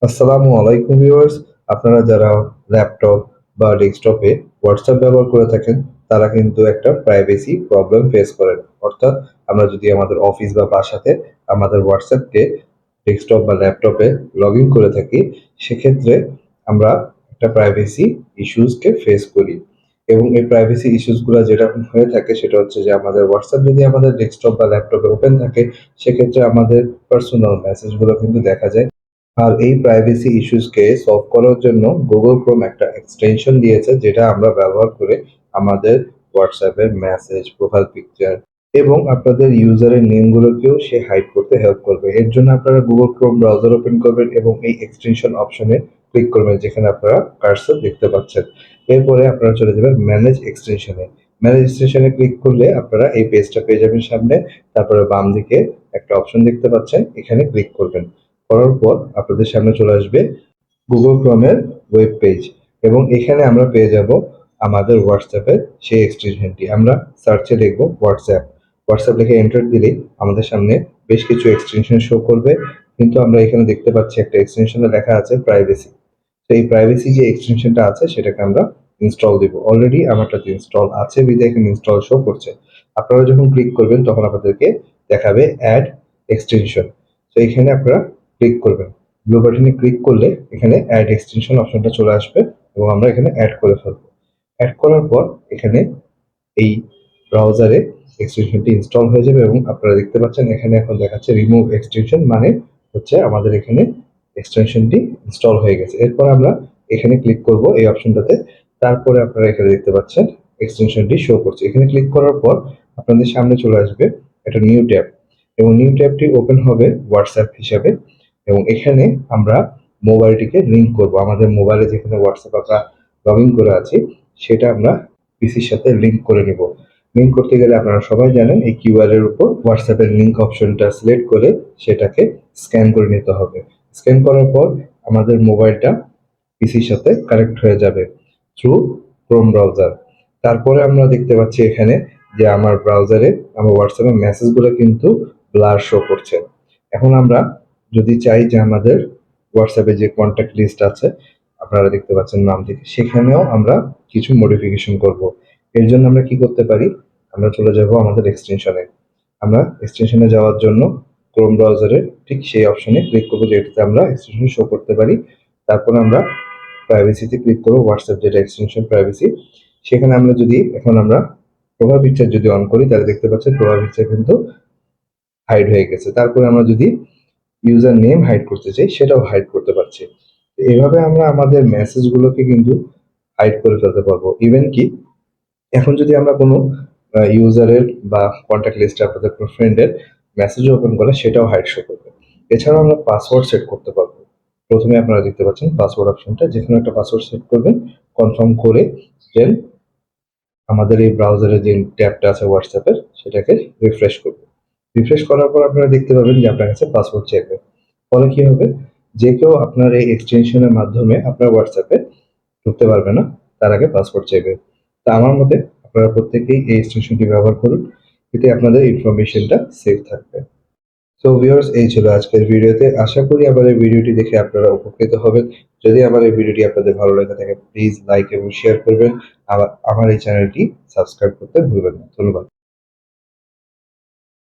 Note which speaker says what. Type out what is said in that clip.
Speaker 1: আসসালামু আলাইকুম ভিউয়ার্স। আপনারা যারা ল্যাপটপ বা ডেস্কটপে হোয়াটসঅ্যাপ ব্যবহার করে থাকেন তারা কিন্তু একটা প্রাইভেসি প্রবলেম ফেস করেন। অর্থাৎ আমরা যদি আমাদের অফিস বা বাসাতে আমাদের হোয়াটসঅ্যাপকে ডেস্কটপ বা ল্যাপটপে লগ ইন করে থাকি, সেক্ষেত্রে আমরা একটা প্রাইভেসি ইস্যুসকে ফেস করি। এবং এই প্রাইভেসি ইস্যুসগুলো যেটা হয়ে থাকে সেটা হচ্ছে যে আমাদের হোয়াটসঅ্যাপ যদি আমাদের ডেস্কটপ বা ল্যাপটপে ওপেন থাকে, সেক্ষেত্রে আমাদের পার্সোনাল মেসেজগুলো কিন্তু দেখা যায়। আর এই প্রাইভেসি ইস্যুসকে সলভ করার জন্য গুগল ক্রোম একটা এক্সটেনশন দিয়েছে, যেটা আমরা ব্যবহার করে আমাদের হোয়াটসঅ্যাপের মেসেজ, প্রোফাইল পিকচার এবং আপনাদের ইউজারের নেমগুলোকেও সে হাইড করতে হেল্প করবে। এর জন্য আপনারা গুগল ক্রোম ব্রাউজার ওপেন করবেন এবং এই এক্সটেনশন অপশনে ক্লিক করবেন, যেখানে আপনারা কার্সর দেখতে পাচ্ছেন। এরপরে আপনারা চলে যাবেন ম্যানেজ এক্সটেনশনে। ম্যানেজ এক্সটেনশনে ক্লিক করলে আপনারা এই পেজটা পেয়ে যাবেন সামনে। তারপরে বাম দিকে একটা অপশন দেখতে পাচ্ছেন, এখানে ক্লিক করবেন। করার পর আপনাদের সামনে চলে আসবে গুগল ক্রোমের ওয়েব পেজ এবং এখানে আমরা পেয়ে যাব আমাদের হোয়াটসঅ্যাপের সেই এক্সটেনশনটি। আমরা সার্চে লিখব হোয়াটসঅ্যাপ। হোয়াটসঅ্যাপ লিখে এন্টার দিলেই আমাদের সামনে বেশ কিছু এক্সটেনশন শো করবে, কিন্তু আমরা এখানে দেখতে পাচ্ছি একটা এক্সটেনশনে লেখা আছে প্রাইভেসি। তো এই প্রাইভেসি যে এক্সটেনশনটা আছে সেটাকে আমরা ইনস্টল দিব। অলরেডি আমারটাতে ইনস্টল আছে বিধায় এখানে ইনস্টল শো করছে। আপনারা যখন ক্লিক করবেন তখন আপনাদেরকে দেখাবে অ্যাড এক্সটেনশন। তো এখানে আপনারা ক্লিক করবেন। ব্লু বাটনে ক্লিক করলে এখানে অ্যাড এক্সটেনশন অপশনটা চলে আসবে এবং আমরা এখানে অ্যাড করে ফেলবো। অ্যাড করার পর এখানে এই ব্রাউজারে এক্সটেনশনটি ইনস্টল হয়ে যাবে এবং আপনারা দেখতে পাচ্ছেন এখানে এখন দেখাচ্ছে রিমুভ এক্সটেনশন, মানে হচ্ছে আমাদের এখানে এক্সটেনশনটি ইনস্টল হয়ে গেছে। এরপর আমরা এখানে ক্লিক করব এই অপশনটাতে। তারপরে আপনারা এখানে দেখতে পাচ্ছেন এক্সটেনশনটি শো করছে। এখানে ক্লিক করার পর আপনাদের সামনে চলে আসবে একটা নিউ ট্যাব এবং নিউ ট্যাবটি ওপেন হবে হোয়াটসঅ্যাপ হিসাবে এবং এখানে আমরা মোবাইলটিকে লিঙ্ক করব। আমাদের মোবাইলে যেখানে হোয়াটসঅ্যাপ আমরা লগ ইন করে আছি সেটা আমরা পিসির সাথে লিঙ্ক করে নিব। লিঙ্ক করতে গেলে আপনারা সবাই জানেন এই কিউআর এর উপর হোয়াটসঅ্যাপের লিঙ্ক অপশনটা সিলেক্ট করে সেটাকে স্ক্যান করে নিতে হবে। স্ক্যান করার পর আমাদের মোবাইলটা পিসির সাথে কানেক্ট হয়ে যাবে থ্রু ক্রোম ব্রাউজার। তারপরে আমরা দেখতে পাচ্ছি এখানে যে আমার ব্রাউজারে আমার হোয়াটসঅ্যাপের মেসেজগুলো কিন্তু ব্লার শো করছে। এখন আমরা যদি চাই যে আমাদের হোয়াটসঅ্যাপে যে কন্ট্যাক্ট লিস্ট আছে আপনারা দেখতে পাচ্ছেন নাম থেকে, সেখানেও আমরা কিছু মডিফিকেশন করব। এর জন্য আমরা কি করতে পারি, আমরা চলে যাব আমাদের এক্সটেনশনে। আমরা এক্সটেনশনে যাওয়ার জন্য ক্রোম ব্রাউজারে ঠিক সেই অপশনে ক্লিক করবো যেটাতে আমরা এক্সটেনশন শো করতে পারি। তারপর আমরা প্রাইভেসিতে ক্লিক করবো, হোয়াটসঅ্যাপ যেটা এক্সটেনশন প্রাইভেসি। সেখানে আমরা যদি এখন আমরা প্রোফাইল পিকচার যদি অন করি তাহলে দেখতে পাচ্ছেন প্রোফাইল পিকচার কিন্তু হাইড হয়ে গেছে। তারপরে আমরা যদি ইউজার নেম হাইড করতে চাই সেটাও হাইড করতে পারছি। এভাবে আমরা আমাদের মেসেজগুলোকে কিন্তু হাইড করে ফেলতে পারবো। ইভেন কি এখন যদি আমরা কোনো ইউজারের বা কন্ট্যাক্ট লিস্টে আপনাদের কোনো ফ্রেন্ডের মেসেজ ওপেন করে সেটাও হাইড শো করবে। এছাড়াও আমরা পাসওয়ার্ড সেট করতে পারবো। প্রথমে আপনারা দেখতে পাচ্ছেন পাসওয়ার্ড অপশনটা, যেখানে একটা পাসওয়ার্ড সেট করবেন, কনফার্ম করে দেন আমাদের এই ব্রাউজারে যে ট্যাবটা আছে হোয়াটসঅ্যাপের সেটাকে রিফ্রেশ করবেন। রিফ্রেশ করার পর আপনারা দেখতে পাবেন যে আপনার কাছে পাসওয়ার্ড চাইবে। ফলে কি হবে, যে কেউ আপনার এই এক্সটেনশনের মাধ্যমে আপনার হোয়াটসঅ্যাপে ঢুকতে পারবে না, তার আগে পাসওয়ার্ড চাইবে। তা আমার মতে আপনারা প্রত্যেকেই এই এক্সটেনশনটি ব্যবহার করুন, এতে আপনাদের ইনফরমেশনটা সেফ থাকবে। সো ভিউয়ার্স, এই ছিল আজকের ভিডিওতে। আশা করি আমার এই ভিডিওটি দেখে আপনারা উপকৃত হবেন। যদি আমার এই ভিডিওটি আপনাদের ভালো লেগে থাকে প্লিজ লাইক এবং শেয়ার করবেন। আমার এই চ্যানেলটি সাবস্ক্রাইব করতে ভুলবেন না। ধন্যবাদ।